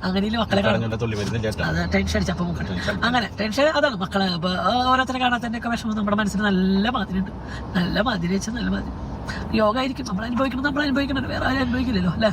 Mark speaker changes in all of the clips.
Speaker 1: അങ്ങനെയും മക്കളെ ടെൻഷൻ അടിച്ചപ്പോൾ അങ്ങനെ ടെൻഷൻ അതാണ് മക്കളെ. അപ്പൊ ഓരോരുത്തരെ കാണാത്തതിന്റെ ഒക്കെ വിഷമം നമ്മുടെ മനസ്സിന് നല്ല മാതിരിയുണ്ട്. നല്ല മാതിരി വെച്ചാൽ നല്ല മാതിരി യോഗ ആയിരിക്കും. നമ്മൾ അനുഭവിക്കണം, വേറെ ആരും അനുഭവിക്കില്ലല്ലോ അല്ലേ.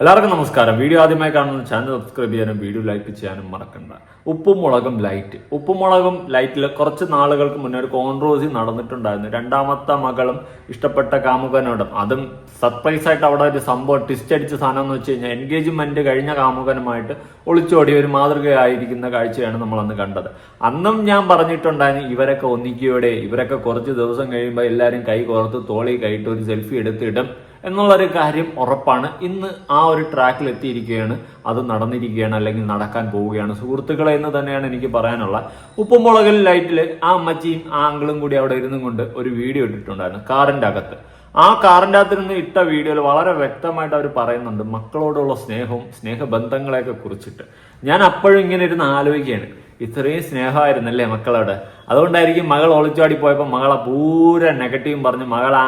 Speaker 2: എല്ലാവർക്കും നമസ്കാരം. വീഡിയോ ആദ്യമായി കാണുന്ന ചാനൽ സബ്സ്ക്രൈബ് ചെയ്യാനും വീഡിയോ ലൈക്ക് ചെയ്യാനും മറക്കണ്ട. ഉപ്പും മുളകും ലൈറ്റിൽ കുറച്ച് നാളുകൾക്ക് മുന്നേ ഒരു കോൺട്രോവേഴ്സി നടന്നിട്ടുണ്ടായിരുന്നു. രണ്ടാമത്തെ മകളും ഇഷ്ടപ്പെട്ട കാമുകനോടും, അതും സർപ്രൈസ് ആയിട്ട് അവിടെ ഒരു സംഭവം ട്വിസ്റ്റ് അടിച്ച സാധനം എന്ന് വെച്ച് കഴിഞ്ഞാൽ എൻഗേജ്മെന്റ് കഴിഞ്ഞ കാമുകനുമായിട്ട് ഒളിച്ചോടി ഒരു മാതൃകയായിരിക്കുന്ന കാഴ്ചയാണ് നമ്മൾ അന്ന് കണ്ടത്. അന്നും ഞാൻ പറഞ്ഞിട്ടുണ്ടായിരുന്നു ഇവരൊക്കെ ഒന്നിക്കുകയോടെ, ഇവരൊക്കെ കുറച്ച് ദിവസം കഴിയുമ്പോൾ എല്ലാവരും കൈ കോർത്ത് തോളി കൈയിട്ട് ഒരു സെൽഫി എടുത്തിടും എന്നുള്ളൊരു കാര്യം ഉറപ്പാണ്. ഇന്ന് ആ ഒരു ട്രാക്കിൽ എത്തിയിരിക്കുകയാണ്, അത് നടന്നിരിക്കുകയാണ്, അല്ലെങ്കിൽ നടക്കാൻ പോവുകയാണ് സുഹൃത്തുക്കളെ എന്ന് തന്നെയാണ് എനിക്ക് പറയാനുള്ള. ഉപ്പും മുളകിൽ ലൈറ്റിൽ ആ അമ്മച്ചിയും ആ അങ്കിളും കൂടി അവിടെ ഇരുന്നും കൊണ്ട് ഒരു വീഡിയോ ഇട്ടിട്ടുണ്ടായിരുന്നു കാറിന്റെ അകത്ത്. ആ കാറിന്റെ അകത്ത് നിന്ന് ഇട്ട വീഡിയോയിൽ വളരെ വ്യക്തമായിട്ട് അവർ പറയുന്നുണ്ട് മക്കളോടുള്ള സ്നേഹവും സ്നേഹബന്ധങ്ങളെയൊക്കെ കുറിച്ചിട്ട്. ഞാൻ അപ്പോഴും ഇങ്ങനെ ഇരുന്ന് ആലോചിക്കുകയാണ്, ഇത്രയും സ്നേഹമായിരുന്നല്ലേ മക്കളോട്. അതുകൊണ്ടായിരിക്കും മകൾ ഒളിച്ചാടി പോയപ്പോൾ മകളെ പൂര നെഗറ്റീവും പറഞ്ഞ് മകളെ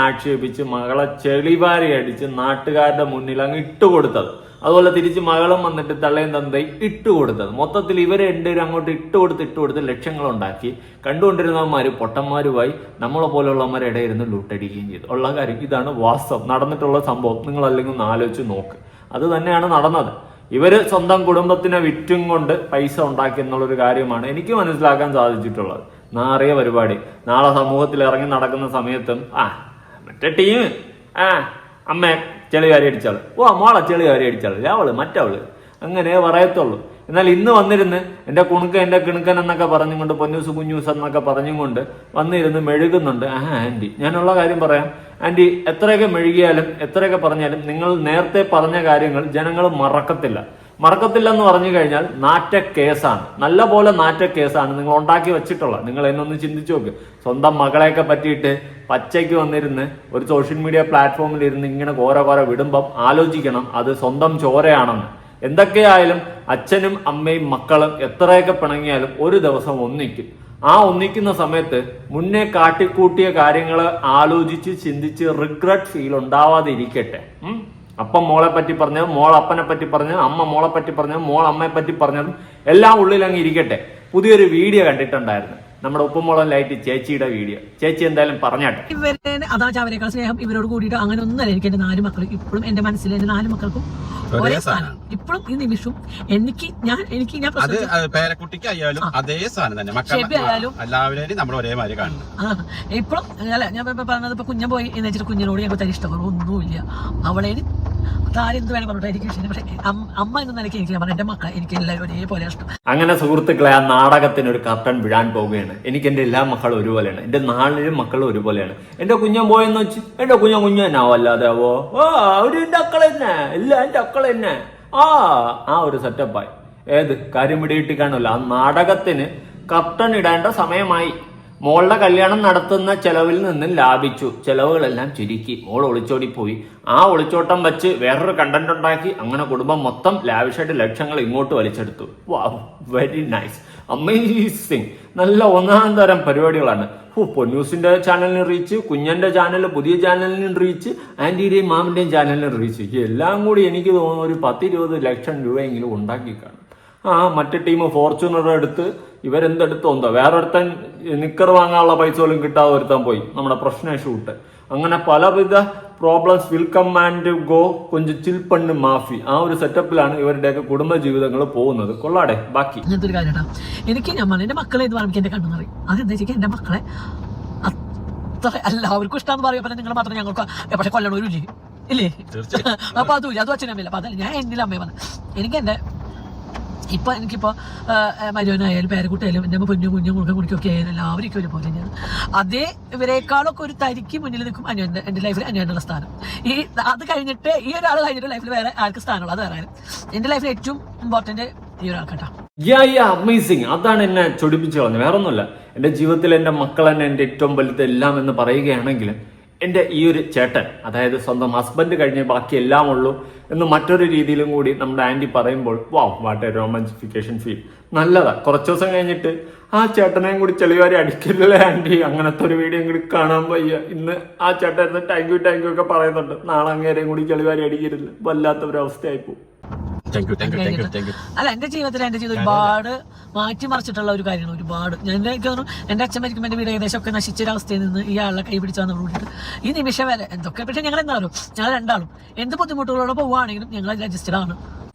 Speaker 2: ആക്ഷേപിച്ച് മകളെ ചെളിവാരി അടിച്ച് നാട്ടുകാരുടെ മുന്നിൽ അങ്ങ് ഇട്ടുകൊടുത്തത്. അതുപോലെ തിരിച്ച് മകളും വന്നിട്ട് തള്ളയും തന്തയും ഇട്ടുകൊടുത്തത്. മൊത്തത്തിൽ ഇവരെ രണ്ടുപേരും അങ്ങോട്ട് ഇട്ടുകൊടുത്ത് ലക്ഷ്യങ്ങളുണ്ടാക്കി. കണ്ടുകൊണ്ടിരുന്നവന്മാര് പൊട്ടന്മാരുമായി നമ്മളെ പോലെയുള്ളവന്മാരെ ഇടയിരുന്ന് ലൂട്ടടിക്കുകയും ചെയ്തു. ഉള്ള കാര്യം ഇതാണ് വാസ്തവം. നടന്നിട്ടുള്ള സംഭവം നിങ്ങൾ അല്ലെങ്കിൽ ഒന്ന് ആലോചിച്ച് നോക്ക്. അത് തന്നെയാണ് നടന്നത്. ഇവര് സ്വന്തം കുടുംബത്തിനെ വിറ്റും കൊണ്ട് പൈസ ഉണ്ടാക്കി എന്നുള്ളൊരു കാര്യമാണ് എനിക്ക് മനസ്സിലാക്കാൻ സാധിച്ചിട്ടുള്ളത്. നാറിയ പരിപാടി. നാളെ സമൂഹത്തിൽ ഇറങ്ങി നടക്കുന്ന സമയത്തും മറ്റേ ടീം അമ്മ ചെളികാരി അടിച്ചാള്, മോളെ ചെളികാരി അടിച്ചാള്, അവള് മറ്റവള്, അങ്ങനെ പറയത്തുള്ളൂ. എന്നാൽ ഇന്ന് വന്നിരുന്ന് എന്റെ കിണുക്കൻ എന്നൊക്കെ പറഞ്ഞുകൊണ്ട് പൊന്നൂസ് കുഞ്ഞൂസ് എന്നൊക്കെ പറഞ്ഞുകൊണ്ട് വന്നിരുന്ന് മെഴുകുന്നുണ്ട്. ആന്റി, ഞാനുള്ള കാര്യം പറയാം. ആന്റി എത്രയൊക്കെ മെഴുകിയാലും എത്രയൊക്കെ പറഞ്ഞാലും നിങ്ങൾ നേരത്തെ പറഞ്ഞ കാര്യങ്ങൾ ജനങ്ങൾ മറക്കത്തില്ല എന്ന് പറഞ്ഞു കഴിഞ്ഞാൽ നാറ്റ കേസാണ്, നല്ല പോലെ നാറ്റ കേസാണ് നിങ്ങൾ ഉണ്ടാക്കി വെച്ചിട്ടുള്ളത്. നിങ്ങൾ എന്നൊന്ന് ചിന്തിച്ചു നോക്ക്. സ്വന്തം മകളെയൊക്കെ പറ്റിയിട്ട് പച്ചയ്ക്ക് വന്നിരുന്ന് ഒരു സോഷ്യൽ മീഡിയ പ്ലാറ്റ്ഫോമിൽ ഇരുന്ന് ഇങ്ങനെ കോര വിടുമ്പം ആലോചിക്കണം അത് സ്വന്തം ചോരയാണെന്ന്. എന്തൊക്കെയായാലും അച്ഛനും അമ്മയും മക്കളും എത്രയൊക്കെ പിണങ്ങിയാലും ഒരു ദിവസം ഒന്നിക്കും. ആ ഒന്നിക്കുന്ന സമയത്ത് മുന്നേ കാട്ടിക്കൂട്ടിയ കാര്യങ്ങൾ ആലോചിച്ച് ചിന്തിച്ച് റിഗ്രറ്റ് ഫീൽ ഉണ്ടാവാതിരിക്കട്ടെ. അപ്പം മോളെ പറ്റി പറഞ്ഞത്, മോൾ അപ്പനെ പറ്റി പറഞ്ഞത്, അമ്മ മോളെ പറ്റി പറഞ്ഞത്, മോൾ അമ്മയെ പറ്റി പറഞ്ഞതും എല്ലാം ഉള്ളിലങ്ങ് ഇരിക്കട്ടെ. പുതിയൊരു വീഡിയോ കണ്ടിട്ടുണ്ടായിരുന്നു, നമ്മുടെ ഉപ്പുമുളക് ലൈറ്റ് ചേച്ചിയുടെ വീഡിയോ. ചേച്ചി എന്തായാലും പറഞ്ഞാട്ടെ.
Speaker 1: ഇവരെ അവരെക്കാൾ സ്നേഹം ഇവരോട് കൂടിയിട്ട് അങ്ങനെ ഒന്നല്ല എനിക്ക്. എന്റെ 4 മക്കൾ ഇപ്പോഴും എന്റെ മനസ്സിൽ, എന്റെ 4 മക്കൾക്കും ഒരേ സ്ഥാനം ഇപ്പോഴും ഈ നിമിഷവും. എനിക്ക് ഞാൻ
Speaker 3: പേരക്കുട്ടിക്ക് ആയാലും അതേ സ്ഥാനം തന്നെ, എല്ലാവരെയും നമ്മൾ ഒരേമാതിരി കാണുന്നു.
Speaker 1: ഇപ്പോഴും അല്ല ഞാൻ പറഞ്ഞത്, ഇപ്പൊ കുഞ്ഞൻ പോയി എന്ന് വെച്ചിട്ട് കുഞ്ഞിനോട് ഞങ്ങൾക്ക് തരി ഇഷ്ടപ്പെടും ഒന്നുമില്ല. അവളെ താരെന്ത് വേണം പറഞ്ഞിട്ടായിരിക്കും ഇഷ്ടം. പക്ഷെ അമ്മ എന്ന നിലയ്ക്ക് എനിക്ക് പറഞ്ഞു എന്റെ മക്കളെ എനിക്ക് എല്ലാവരും ഒരേപോലെ ഇഷ്ടം.
Speaker 2: അങ്ങനെ സുഹൃത്തുക്കളെ, ആ നാടകത്തിന് ഒരു കർട്ടൻ വിടാൻ പോവുകയാണ്. എനിക്ക് എന്റെ എല്ലാ മക്കളും ഒരുപോലെയാണ്, എന്റെ 4 മക്കളും ഒരുപോലെയാണ്. എന്റെ കുഞ്ഞൻ പോയെന്ന് വെച്ച് എന്റെ കുഞ്ഞൻ എന്നാവോ അല്ലാതെ ആവോ? അവര് എന്റെ അക്കൾ തന്നെ, എല്ലാം എന്റെ അക്കൾ തന്നെ. ആ ഒരു സെറ്റപ്പായി. ഏത് കാര്യം പിടിയിട്ട് കാണുമല്ലോ. ആ നാടകത്തിന് കർട്ടൻ ഇടേണ്ട സമയമായി. മോളുടെ കല്യാണം നടത്തുന്ന ചെലവിൽ നിന്നും ലാഭിച്ചു, ചെലവുകളെല്ലാം ചുരുക്കി. മോൾ ഒളിച്ചോടിപ്പോയി. ആ ഒളിച്ചോട്ടം വെച്ച് വേറൊരു കണ്ടന്റ് ഉണ്ടാക്കി. അങ്ങനെ കുടുംബം മൊത്തം ലാവിഷായിട്ട് ലക്ഷങ്ങൾ ഇങ്ങോട്ട് വലിച്ചെടുത്തു. വാവ്, വെരി നൈസ്, അമേസിങ്. നല്ല ഒന്നാം തരം പരിപാടികളാണ്. പൊന്നൂസിന്റെ ചാനലിന് റീച്ച്, കുഞ്ഞന്റെ ചാനൽ, പുതിയ ചാനലിനും റീച്ച്, ആന്റിയുടെയും മാമിന്റെയും ചാനലിനും റീച്ച്. എല്ലാം കൂടി എനിക്ക് തോന്നുന്നു ഒരു 10-20 ലക്ഷം രൂപയെങ്കിലും ഉണ്ടാക്കി കാണും. മറ്റേ ടീം ഫോർച്യൂണർ എടുത്ത് ഇവരെന്തെടുത്തോന്തോ, വേറൊരുത്തൻ നിക്കർ വാങ്ങാനുള്ള പൈസ പോലും കിട്ടാതെ ഒരുത്താൻ പോയി നമ്മുടെ പ്രശ്ന ഷൂട്ട്. അങ്ങനെ പലവിധ problems will come and go, കൊഞ്ച് ചിൽപ്പണ്ണ് മാഫി. ആ ഒരു സെറ്റപ്പിലാണ് ഇവരുടെയൊക്കെ കുടുംബ ജീവിതങ്ങൾ പോകുന്നത്. കൊള്ളാടെ ബാക്കി.
Speaker 1: അങ്ങനത്തെ ഒരു കാര്യം എനിക്ക് ഞാൻ പറഞ്ഞു, എന്റെ മക്കളെ ഇത് പറയുമ്പോൾ എന്റെ കണ്ണു നിറയും. അതെന്താ വെച്ചാൽ എന്റെ മക്കളെ അത്ര എല്ലാവർക്കും ഇഷ്ടമെന്ന് പറയുമ്പോൾ നിങ്ങൾ മാത്രം ഞങ്ങൾക്ക് പക്ഷെ കൊല്ലണവരും ചെയ്യും ഇല്ലേ? അപ്പൊ അതും അച്ഛനമ്മയില്ല. അപ്പൊ അതല്ല ഞാൻ എന്നില്ല അമ്മയെ പറഞ്ഞു. എനിക്കിപ്പോ മരുവനായാലും പേരക്കുട്ടിയായാലും എൻ്റെ കുഞ്ഞും കുടിക്കൊക്കെ ആയാലും എല്ലാവർക്കും ഒരുപോലെ തന്നെയാണ്. അതേ ഇവരെക്കാളൊക്കെ ഒരു തരിക്ക് മുന്നിൽ നിൽക്കും എൻ്റെ ലൈഫിൽ അനുവേണ്ടുള്ള സ്ഥാനം. അത് കഴിഞ്ഞിട്ട് ഈ ഒരാൾ കഴിഞ്ഞിട്ട് ലൈഫിൽ വേറെ ആർക്ക് സ്ഥാനമുള്ളൂ. അത് വേറെ എൻ്റെ ലൈഫിൽ ഏറ്റവും ഇമ്പോർട്ടന്റ് ഈ ഒരാൾക്കാട്ടാ.
Speaker 2: അമേസിങ്. അതാണ് എന്നെ ചൊടിപ്പിച്ച് കളഞ്ഞത്, വേറെ ഒന്നുമില്ല. എൻ്റെ ജീവിതത്തിൽ എൻ്റെ മക്കൾ തന്നെ എൻ്റെ ഏറ്റവും വലുത് എല്ലാം എന്ന് പറയുകയാണെങ്കിലും എൻ്റെ ഈ ഒരു ചേട്ടൻ, അതായത് സ്വന്തം ഹസ്ബൻഡ് കഴിഞ്ഞ് ബാക്കി എല്ലാം ഉള്ളൂ എന്ന് മറ്റൊരു രീതിയിലും കൂടി നമ്മുടെ ആന്റി പറയുമ്പോൾ വാട്ട് എ റൊമാൻസിഫിക്കേഷൻ ഫീൽ. നല്ലതാ. കുറച്ച് ദിവസം കഴിഞ്ഞിട്ട് ആ ചേട്ടനെയും കൂടി ചെളിവാരി അടിക്കില്ലേ ആന്റി, അങ്ങനത്തെ ഒരു വീഡിയോ കൂടി കാണാൻ വയ്യ. ഇന്ന് ആ ചേട്ടൻ താങ്ക് യു ഒക്കെ പറയുന്നുണ്ട്. നാളെ അങ്ങേരെയും കൂടി ചെളിവാരി അടിക്കരുത്. വല്ലാത്ത ഒരു അവസ്ഥയായിപ്പോ.
Speaker 1: അല്ല എന്റെ ജീവിതത്തിൽ ഒരുപാട് മാറ്റിമറിച്ചിട്ടുള്ള ഒരു കാര്യമാണ്. ഒരുപാട് എനിക്ക് തോന്നുന്നു എന്റെ അച്ഛൻ മരിക്കുമ്പോൾ എന്റെ വീട് ഏകദേശം ഒക്കെ നശിച്ചൊരവസ്ഥയിൽ നിന്ന് ഈ ആളെ കൈ പിടിച്ചാൽ കൂടിയിട്ട് ഈ നിമിഷം വരെ എന്തൊക്കെ. പക്ഷെ ഞങ്ങൾ എന്തായാലും ഞങ്ങൾ രണ്ടാളും എന്ത് ബുദ്ധിമുട്ടുകളോടെ പോവുകയാണെങ്കിലും ഞങ്ങൾ അഡ്ജസ്റ്റഡ് ആണ്.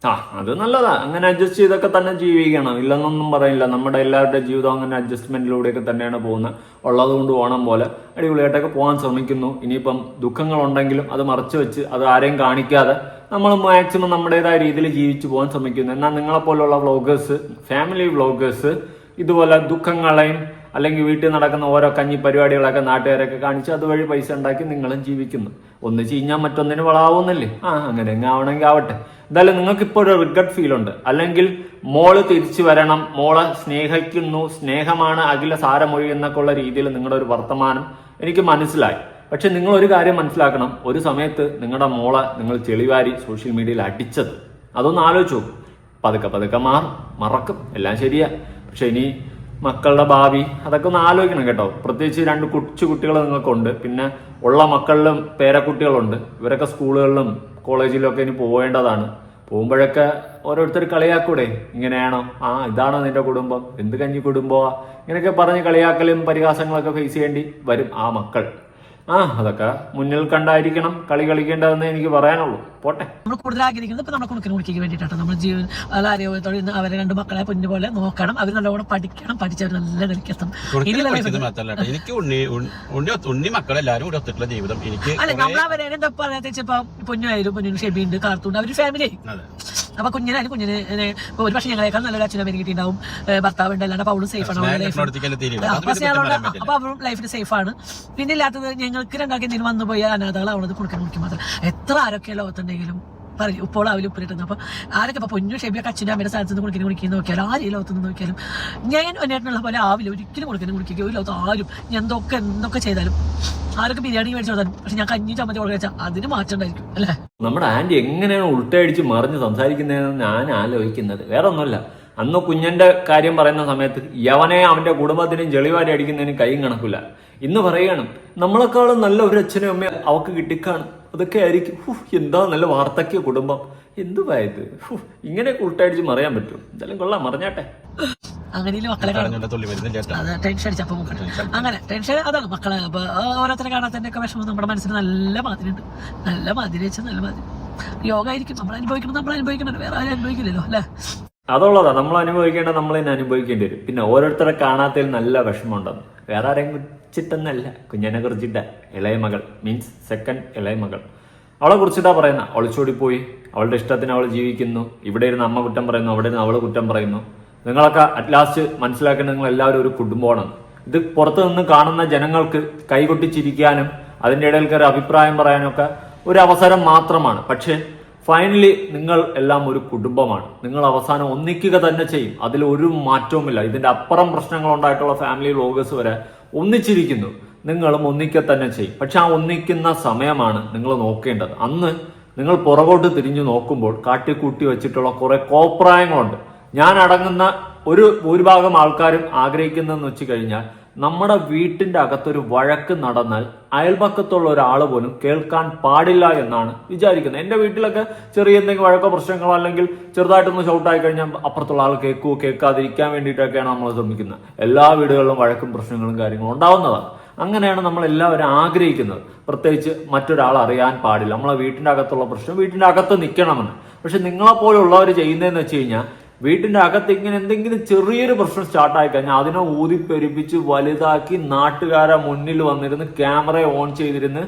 Speaker 2: അത് നല്ലതാ. അങ്ങനെ അഡ്ജസ്റ്റ് ചെയ്തൊക്കെ തന്നെ ജീവിക്കണം, ഇല്ലെന്നൊന്നും പറയില്ല. നമ്മുടെ എല്ലാവരുടെ ജീവിതം അങ്ങനെ അഡ്ജസ്റ്റ്മെന്റിലൂടെയൊക്കെ തന്നെയാണ് പോകുന്നത്. ഉള്ളത് കൊണ്ട് ഓണം പോലെ അടിപൊളിയായിട്ടൊക്കെ പോകാൻ ശ്രമിക്കുന്നു. ഇനിയിപ്പം ദുഃഖങ്ങളുണ്ടെങ്കിലും അത് മറച്ചു വെച്ച് അത് ആരെയും കാണിക്കാതെ നമ്മൾ മാക്സിമം നമ്മുടേതായ രീതിയിൽ ജീവിച്ചു പോകാൻ ശ്രമിക്കുന്നു. എന്നാൽ നിങ്ങളെപ്പോലുള്ള വ്ളോഗേഴ്സ്, ഫാമിലി വ്ളോഗേഴ്സ് ഇതുപോലെ ദുഃഖങ്ങളെയും അല്ലെങ്കിൽ വീട്ടിൽ നടക്കുന്ന ഓരോ കഞ്ഞി പരിപാടികളൊക്കെ നാട്ടുകാരൊക്കെ കാണിച്ച് അതുവഴി പൈസ ഉണ്ടാക്കി നിങ്ങളും ജീവിക്കുന്നു. ഒന്ന് ചീഞ്ഞാൽ മറ്റൊന്നിന് വളാവുന്നല്ലേ. അങ്ങനെ ആവണമെങ്കിൽ ആവട്ടെ. എന്തായാലും നിങ്ങൾക്ക് ഇപ്പോൾ ഒരു റിഗ്രറ്റ് ഫീൽ ഉണ്ട്, അല്ലെങ്കിൽ മോള് തിരിച്ചു വരണം, മോളെ സ്നേഹിക്കുന്നു, സ്നേഹമാണ് അഖില സാരമൊഴി എന്നൊക്കെ ഉള്ള രീതിയിൽ നിങ്ങളുടെ ഒരു വർത്തമാനം എനിക്ക് മനസ്സിലായി. പക്ഷെ നിങ്ങൾ ഒരു കാര്യം മനസ്സിലാക്കണം, ഒരു സമയത്ത് നിങ്ങളുടെ മോളെ നിങ്ങൾ ചെളിവാരി സോഷ്യൽ മീഡിയയിൽ അടിച്ചത് അതൊന്ന് ആലോചിച്ചു. പതുക്കെ മറക്കും, എല്ലാം ശരിയാ. പക്ഷെ ഇനി മക്കളുടെ ഭാവി അതൊക്കെ ഒന്ന് ആലോചിക്കണം കേട്ടോ. പ്രത്യേകിച്ച് 2 കൊച്ചു കുട്ടികൾ നിങ്ങൾക്കുണ്ട്, പിന്നെ ഉള്ള മക്കളിലും പേരക്കുട്ടികളുണ്ട്. ഇവരൊക്കെ സ്കൂളുകളിലും കോളേജിലും ഒക്കെ ഇനി പോവേണ്ടതാണ്. പോകുമ്പോഴൊക്കെ ഓരോരുത്തർ കളിയാക്കൂടെ, ഇങ്ങനെയാണോ, ഇതാണോ നിന്റെ കുടുംബം, എന്ത് കഞ്ഞി കുടുംബമാ, ഇങ്ങനെയൊക്കെ പറഞ്ഞ് കളിയാക്കലും പരിഹാസങ്ങളൊക്കെ ഫേസ് ചെയ്യേണ്ടി വരും ആ മക്കൾ. അതൊക്കെ മുന്നിൽ കണ്ടായിരിക്കണം കളി കളിക്കേണ്ടതെന്ന് എനിക്ക് പറയാനുള്ളൂ. പോട്ടെ.
Speaker 1: നമ്മൾ കൂടുതൽ ആഗ്രഹിക്കുന്നത് ഇപ്പൊ നമ്മുടെ കുടുംബത്തിന് കുടിക്കാൻ വേണ്ടിയിട്ടാണ്. നമ്മൾ ആരോഗ്യത്തോടെ അവരെ 2 മക്കളെ പൊന്നു പോലെ നോക്കണം. അവർ നല്ലോണം പഠിക്കണം, പഠിച്ചവർ നല്ല നിലയ്ക്കെത്തണം.
Speaker 3: എനിക്ക് ഉണ്ണി മക്കളെല്ലാരും കൂടെ ഒത്തിട്ടുള്ള ജീവിതം എനിക്ക്
Speaker 1: അല്ല, നമ്മൾ അവരെ എന്താ പറയാ, ഇപ്പൊ പൊന്നുമായാലും പൊന്നിന് ഷെബിയുണ്ട്, കാർത്തുണ്ട്, അവര് ഫാമിലി. അപ്പൊ കുഞ്ഞിന് ഒരു പക്ഷെ ഞങ്ങളെക്കാൾ നല്ലൊരു അച്ഛനും അമ്മയും കിട്ടിയിട്ടുണ്ടാവും, ഭർത്താവുണ്ട്, അല്ലാണ്ട് അപ്പൊ അവളും സേഫ് ആണ്. അപ്പൊ അവളും ലൈഫിൽ സേഫ് ആണ്. പിന്നെ ഇല്ലാത്തത് ഞങ്ങൾക്ക് 2 എന്തെങ്കിലും വന്നു പോയാൽ അനാഥകൾ അവളത് കൊടുക്കാൻ കുടിക്കും മാത്രം. എത്ര ആരൊക്കെ ലോകത്തുണ്ടെങ്കിലും പറയും ഇപ്പോൾ അവല് ഉപ്പിലിട്ടുന്നത്. അപ്പൊ ആരൊക്കെ ഇപ്പൊ പൊന്നു ഷെബിയൊക്കെ അച്ഛൻ്റെ അമ്മയുടെ സ്ഥലത്ത് നിന്ന് കുടിക്കുന്ന നോക്കിയാലും ആരും ഈ ലോകത്ത് നിന്ന് നോക്കിയാലും ഞാൻ ഒന്നേട്ടുള്ള പോലെ ആവില്ല, ഒരിക്കലും കുടിക്കുക. ഒരു ലോകത്ത് ആരും എന്തൊക്കെ ചെയ്താലും ആരൊക്കെ ബിരിയാണി മേടിച്ചു കൊടുത്താലും പക്ഷെ ഞാൻ കഞ്ഞി ചമ്മന്തി കൊടുക്കുക വെച്ചാൽ അതിന് മാറ്റം ഉണ്ടായിരിക്കും അല്ലേ.
Speaker 2: നമ്മുടെ ആന്റി എങ്ങനെയാണ് ഉൾട്ടയടിച്ച് മറിഞ്ഞ് സംസാരിക്കുന്നതെന്ന് ഞാൻ ആലോചിക്കുന്നത്. വേറെ ഒന്നുമല്ല, അന്ന് കുഞ്ഞന്റെ കാര്യം പറയുന്ന സമയത്ത് യവനെ അവന്റെ കുടുംബത്തിനും ചെളിവാരി അടിക്കുന്നതിന് കൈയും കണക്കില്ല. ഇന്ന് പറയുകയാണ് നമ്മളെക്കാളും നല്ല ഒരു അച്ഛനും അമ്മയും അവക്ക് കിട്ടിക്കാണും, അതൊക്കെ ആയിരിക്കും. എന്താ നല്ല വാർത്തക്യ കുടുംബം, എന്തുവായത്. ഇങ്ങനെയൊക്കെ ഉൾട്ടയടിച്ച് മറിയാൻ പറ്റും. എന്തായാലും കൊള്ളാം, മറിഞ്ഞാട്ടെ.
Speaker 1: അങ്ങനെ മക്കളെ ടെൻഷൻ അടിച്ചപ്പോ അങ്ങനെ ടെൻഷൻ അതാണ് മക്കളെ. അപ്പൊ ഓരോരുത്തരെ കാണാത്തതിന്റെ ഒക്കെ വിഷമം നമ്മുടെ മനസ്സിന് നല്ല മാതിരിയുണ്ട്. നല്ല മാതിരി വെച്ചാൽ നല്ല മാതിരി യോഗ ആയിരിക്കും. നമ്മൾ അനുഭവിക്കണം, വേറെ ആരും അനുഭവിക്കില്ലല്ലോ അല്ലെ.
Speaker 2: അതുള്ളതാ, നമ്മൾ അനുഭവിക്കേണ്ട നമ്മൾ തന്നെ അനുഭവിക്കേണ്ടി വരും. പിന്നെ ഓരോരുത്തരെ കാണാത്തതിൽ നല്ല വിഷമമുണ്ടെന്ന് വേറെ ആരെയും കുറിച്ചിട്ടെന്നല്ല, കുഞ്ഞനെ കുറിച്ചിട്ട ഇളയ മകൾ മീൻസ് സെക്കൻഡ് ഇളയ മകൾ, അവളെ കുറിച്ചിട്ടാ പറയുന്ന. ഒളിച്ചോടിപ്പോയി, അവളുടെ ഇഷ്ടത്തിന് അവൾ ജീവിക്കുന്നു. ഇവിടെ ഇരുന്ന് അമ്മ കുറ്റം പറയുന്നു, അവിടെ ഇരുന്ന് അവള് കുറ്റം പറയുന്നു. നിങ്ങളൊക്കെ അറ്റ് ലാസ്റ്റ് മനസ്സിലാക്കേണ്ട നിങ്ങൾ എല്ലാവരും ഒരു കുടുംബമാണ്. ഇത് പുറത്തു നിന്ന് കാണുന്ന ജനങ്ങൾക്ക് കൈകൊട്ടിച്ചിരിക്കാനും അതിൻ്റെ ഇടയിൽ കയറി അഭിപ്രായം പറയാനൊക്കെ ഒരു അവസരം മാത്രമാണ്. പക്ഷേ ഫൈനലി നിങ്ങൾ എല്ലാം ഒരു കുടുംബമാണ്. നിങ്ങൾ അവസാനം ഒന്നിക്കുക തന്നെ ചെയ്യും, അതിലൊരു മാറ്റവുമില്ല. ഇതിന്റെ അപ്പുറം പ്രശ്നങ്ങൾ ഉണ്ടായിട്ടുള്ള ഫാമിലി വ്ളോഗേഴ്സ് വരെ ഒന്നിച്ചിരിക്കുന്നു, നിങ്ങളും ഒന്നിക്കുക തന്നെ ചെയ്യും. പക്ഷെ ആ ഒന്നിക്കുന്ന സമയമാണ് നിങ്ങൾ നോക്കേണ്ടത്. അന്ന് നിങ്ങൾ പുറകോട്ട് തിരിഞ്ഞു നോക്കുമ്പോൾ കാട്ടിക്കൂട്ടി വെച്ചിട്ടുള്ള കുറെ കോപ്രായങ്ങളുണ്ട്. ഞാൻ അടങ്ങുന്ന ഒരു ഭൂരിഭാഗം ആൾക്കാരും ആഗ്രഹിക്കുന്നതെന്ന് വെച്ച് കഴിഞ്ഞാൽ നമ്മുടെ വീട്ടിന്റെ അകത്തൊരു വഴക്ക് നടന്നാൽ അയൽപക്കത്തുള്ള ഒരാൾ പോലും കേൾക്കാൻ പാടില്ല എന്നാണ് വിചാരിക്കുന്നത്. എൻ്റെ വീട്ടിലൊക്കെ ചെറിയ എന്തെങ്കിലും വഴക്കോ പ്രശ്നങ്ങളോ അല്ലെങ്കിൽ ചെറുതായിട്ടൊന്ന് ഷൗട്ടായി കഴിഞ്ഞാൽ അപ്പുറത്തുള്ള ആൾ കേൾക്കാതിരിക്കാൻ വേണ്ടിയിട്ടൊക്കെയാണ് നമ്മൾ ശ്രമിക്കുന്നത്. എല്ലാ വീടുകളിലും വഴക്കും പ്രശ്നങ്ങളും കാര്യങ്ങളും ഉണ്ടാവുന്നതാണ്. അങ്ങനെയാണ് നമ്മൾ എല്ലാവരും ആഗ്രഹിക്കുന്നത്. പ്രത്യേകിച്ച് മറ്റൊരാൾ അറിയാൻ പാടില്ല, നമ്മളെ വീട്ടിന്റെ അകത്തുള്ള പ്രശ്നം വീട്ടിന്റെ അകത്ത് നിൽക്കണമെന്ന്. പക്ഷെ നിങ്ങളെപ്പോലുള്ളവർ ചെയ്യുന്നതെന്ന് വെച്ച് കഴിഞ്ഞാൽ വീട്ടിന്റെ അകത്ത് ഇങ്ങനെ എന്തെങ്കിലും ചെറിയൊരു പ്രശ്നം സ്റ്റാർട്ടായി കഴിഞ്ഞാൽ അതിനെ ഊതിപ്പെരിപ്പിച്ച് വലുതാക്കി നാട്ടുകാരെ മുന്നിൽ വന്നിരുന്ന് ക്യാമറ ഓൺ ചെയ്തിരുന്ന്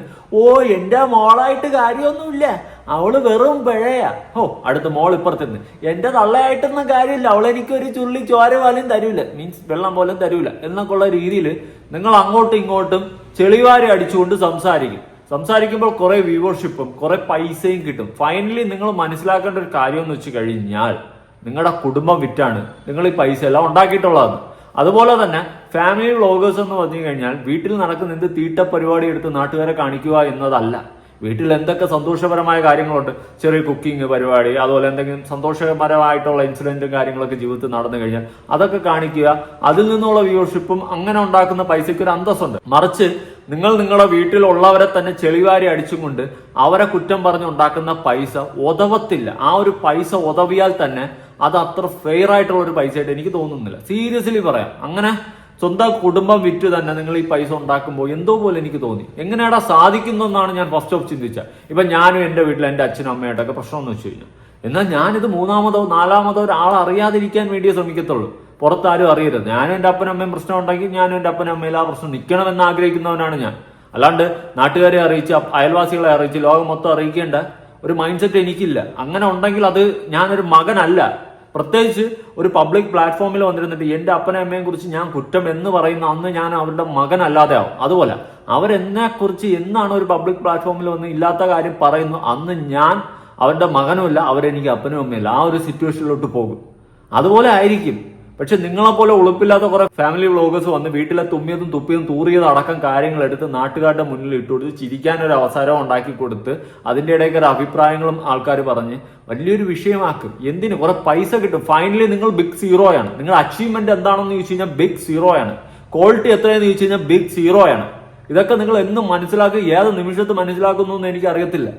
Speaker 2: എന്റെ മോളായിട്ട് കാര്യമൊന്നുമില്ല, അവള് വെറും പിഴയാ, അടുത്ത മോൾ ഇപ്പുറത്തിരുന്ന് എന്റെ തള്ളയായിട്ടൊന്നും കാര്യമില്ല, അവളെനിക്കൊരു ചുള്ളി ചോര പോലും തരൂല, മീൻസ് വെള്ളം പോലും തരൂല എന്നൊക്കെ ഉള്ള രീതിയിൽ നിങ്ങൾ അങ്ങോട്ടും ഇങ്ങോട്ടും ചെളിവാരി അടിച്ചുകൊണ്ട് സംസാരിക്കുമ്പോൾ കുറെ വ്യൂവർഷിപ്പും കുറെ പൈസയും കിട്ടും. ഫൈനലി നിങ്ങൾ മനസ്സിലാക്കേണ്ട ഒരു കാര്യം എന്ന് വെച്ച് കഴിഞ്ഞാൽ നിങ്ങളുടെ കുടുംബം വിറ്റാണ് നിങ്ങൾ ഈ പൈസ എല്ലാം ഉണ്ടാക്കിയിട്ടുള്ളത്. അതുപോലെ തന്നെ ഫാമിലി വ്ളോഗേഴ്സ് എന്ന് പറഞ്ഞു കഴിഞ്ഞാൽ വീട്ടിൽ നടക്കുന്ന എന്ത് തീട്ട പരിപാടി എടുത്ത് നാട്ടുകാരെ കാണിക്കുക എന്നതല്ല. വീട്ടിൽ എന്തൊക്കെ സന്തോഷപരമായ കാര്യങ്ങളുണ്ട്, ചെറിയ കുക്കിംഗ് പരിപാടി, അതുപോലെ എന്തെങ്കിലും സന്തോഷകരമായിട്ടുള്ള ഇൻസിഡന്റും കാര്യങ്ങളൊക്കെ ജീവിതത്തിൽ നടന്നു കഴിഞ്ഞാൽ അതൊക്കെ കാണിക്കുക. അതിൽ നിന്നുള്ള വ്യൂവർഷിപ്പും അങ്ങനെ ഉണ്ടാക്കുന്ന പൈസയ്ക്ക് ഒരു അന്തസ്സുണ്ട്. മറിച്ച് നിങ്ങൾ നിങ്ങളുടെ വീട്ടിലുള്ളവരെ തന്നെ ചെളിവാരി അടിച്ചുകൊണ്ട് അവരെ കുറ്റം പറഞ്ഞുണ്ടാക്കുന്ന പൈസ ഉതവത്തില്ല. ആ ഒരു പൈസ ഉതവിയാൽ തന്നെ അത് അത്ര ഫെയർ ആയിട്ടുള്ള ഒരു പൈസ ആയിട്ട് എനിക്ക് തോന്നുന്നില്ല. സീരിയസ്ലി പറയാം. അങ്ങനെ സ്വന്തം കുടുംബം വിറ്റ് തന്നെ നിങ്ങൾ ഈ പൈസ ഉണ്ടാക്കുമ്പോൾ എന്തോ പോലെ എനിക്ക് തോന്നി. എങ്ങനെയാടാ സാധിക്കുന്നതെന്നാണ് ഞാൻ ഫസ്റ്റ് ഓഫ് ചിന്തിച്ചത്. ഇപ്പൊ ഞാനും എന്റെ വീട്ടിൽ എന്റെ അച്ഛനും അമ്മയായിട്ടൊക്കെ പ്രശ്നമെന്ന് വെച്ച് കഴിഞ്ഞാൽ, എന്നാൽ ഞാനിത് മൂന്നാമതോ നാലാമതോ ഒരാൾ അറിയാതിരിക്കാൻ വേണ്ടിയേ ശ്രമിക്കത്തുള്ളൂ. പുറത്താരും അറിയരുത്. ഞാനും എന്റെ അപ്പനും അമ്മയും പ്രശ്നം ഉണ്ടെങ്കിൽ ഞാനും എന്റെ അപ്പനും അമ്മയിൽ ആ പ്രശ്നം നിൽക്കണമെന്ന് ആഗ്രഹിക്കുന്നവനാണ് ഞാൻ. അല്ലാണ്ട് നാട്ടുകാരെ അറിയിച്ച് അയൽവാസികളെ അറിയിച്ച് ലോകം മൊത്തം അറിയിക്കേണ്ട ഒരു മൈൻഡ് സെറ്റ് എനിക്കില്ല. അങ്ങനെ ഉണ്ടെങ്കിൽ അത് ഞാനൊരു മകനല്ല. പ്രത്യേകിച്ച് ഒരു പബ്ലിക് പ്ലാറ്റ്ഫോമിൽ വന്നിരുന്നിട്ട് എന്റെ അപ്പനും അമ്മയെ കുറിച്ച് ഞാൻ കുറ്റം എന്ന് പറയുന്ന അന്ന് ഞാൻ അവരുടെ മകനല്ലാതെ ആവും. അതുപോലെ അവരെന്നെ കുറിച്ച് എന്നാണ് ഒരു പബ്ലിക് പ്ലാറ്റ്ഫോമിൽ വന്ന് ഇല്ലാത്ത കാര്യം പറയുന്നു, അന്ന് ഞാൻ അവരുടെ മകനുമല്ല, അവരെനിക്ക് അപ്പനും അമ്മയല്ല. ആ ഒരു സിറ്റുവേഷനിലോട്ട് പോകും. അതുപോലെ ആയിരിക്കും. പക്ഷെ നിങ്ങളെപ്പോലെ ഉളുപ്പില്ലാത്ത കുറെ ഫാമിലി വ്ളോഗേഴ്സ് വന്ന് വീട്ടിലെ തുമ്മിയതും തുപ്പിയതും തൂറിയതും അടക്കം കാര്യങ്ങൾ എടുത്ത് നാട്ടുകാരുടെ മുന്നിൽ ഇട്ടുകൊടുത്ത് ചിരിക്കാനൊരു അവസരം ഉണ്ടാക്കി കൊടുത്ത് അതിന്റെ ഇടയ്ക്ക് ഒരു അഭിപ്രായങ്ങളും ആൾക്കാർ പറഞ്ഞ് വലിയൊരു വിഷയമാക്കും. എന്തിന്? കുറെ പൈസ കിട്ടും. ഫൈനലി നിങ്ങൾ ബിഗ് സീറോയാണ്. നിങ്ങളുടെ അച്ചീവ്മെന്റ് എന്താണെന്ന് ചോദിച്ചു കഴിഞ്ഞാൽ ബിഗ് സീറോയാണ്. ക്വാളിറ്റി എത്രയെന്ന് ചോദിച്ചു കഴിഞ്ഞാൽ ബിഗ് സീറോയാണ്. ഇതൊക്കെ നിങ്ങൾ എന്നും മനസ്സിലാക്കി ഏത് നിമിഷത്ത് മനസ്സിലാക്കുന്നു എന്ന് എനിക്ക് അറിയത്തില്ല.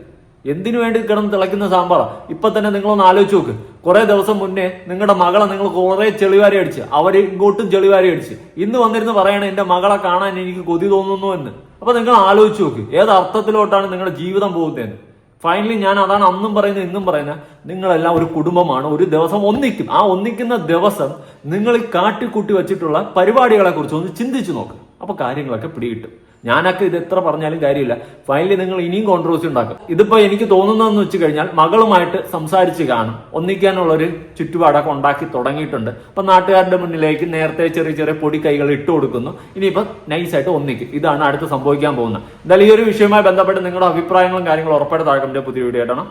Speaker 2: എന്തിനു വേണ്ടി കിടന്ന് തിളയ്ക്കുന്ന സാമ്പാറാ? ഇപ്പൊ തന്നെ നിങ്ങളൊന്ന് ആലോചിച്ച് നോക്ക്. കുറെ ദിവസം മുന്നേ നിങ്ങളുടെ മകളെ നിങ്ങൾ കുറെ ചെളിവാരി അടിച്ച്, അവര് ഇങ്ങോട്ടും ചെളിവാരി അടിച്ച്, ഇന്ന് വന്നിരുന്ന് പറയണ എന്റെ മകളെ കാണാൻ എനിക്ക് കൊതി തോന്നുന്നു എന്ന്. അപ്പൊ നിങ്ങൾ ആലോചിച്ച് നോക്ക് ഏത് അർത്ഥത്തിലോട്ടാണ് നിങ്ങളുടെ ജീവിതം പോകുന്നതെന്ന്. ഫൈനലി ഞാൻ അതാണ് അന്നും പറയുന്നത് ഇന്നും പറയുന്നത്, നിങ്ങളെല്ലാം ഒരു കുടുംബമാണ്. ഒരു ദിവസം ഒന്നിക്കും. ആ ഒന്നിക്കുന്ന ദിവസം നിങ്ങൾ കാട്ടിക്കൂട്ടി വെച്ചിട്ടുള്ള പരിപാടികളെ കുറിച്ച് ഒന്ന് ചിന്തിച്ചു നോക്ക്. അപ്പൊ കാര്യങ്ങളൊക്കെ പിടികിട്ടും. ഞാനൊക്കെ ഇത് എത്ര പറഞ്ഞാലും കാര്യമില്ല. ഫൈനലി നിങ്ങൾ ഇനിയും കോൺട്രവേഴ്സി ഉണ്ടാക്കും. ഇതിപ്പോ എനിക്ക് തോന്നുന്നതെന്ന് വെച്ച് കഴിഞ്ഞാൽ മകളുമായിട്ട് സംസാരിച്ച് കാണും, ഒന്നിക്കാനുള്ള ഒരു ചുറ്റുപാടൊക്കെ ഉണ്ടാക്കി തുടങ്ങിയിട്ടുണ്ട്. അപ്പൊ നാട്ടുകാരുടെ മുന്നിലേക്ക് നേരത്തെ ചെറിയ ചെറിയ പൊടി കൈകൾ ഇട്ട് കൊടുക്കുന്നു. ഇനിയിപ്പോ നൈസായിട്ട് ഒന്നിക്കും. ഇതാണ് അടുത്ത് സംഭവിക്കാൻ പോകുന്നത്. എന്തായാലും ഈ ഒരു വിഷയവുമായി ബന്ധപ്പെട്ട് നിങ്ങളുടെ അഭിപ്രായങ്ങളും കാര്യങ്ങളും ഉറപ്പായിട്ട് താഴെ പുതിയ വീഡിയോ ആയിട്ടാണ്.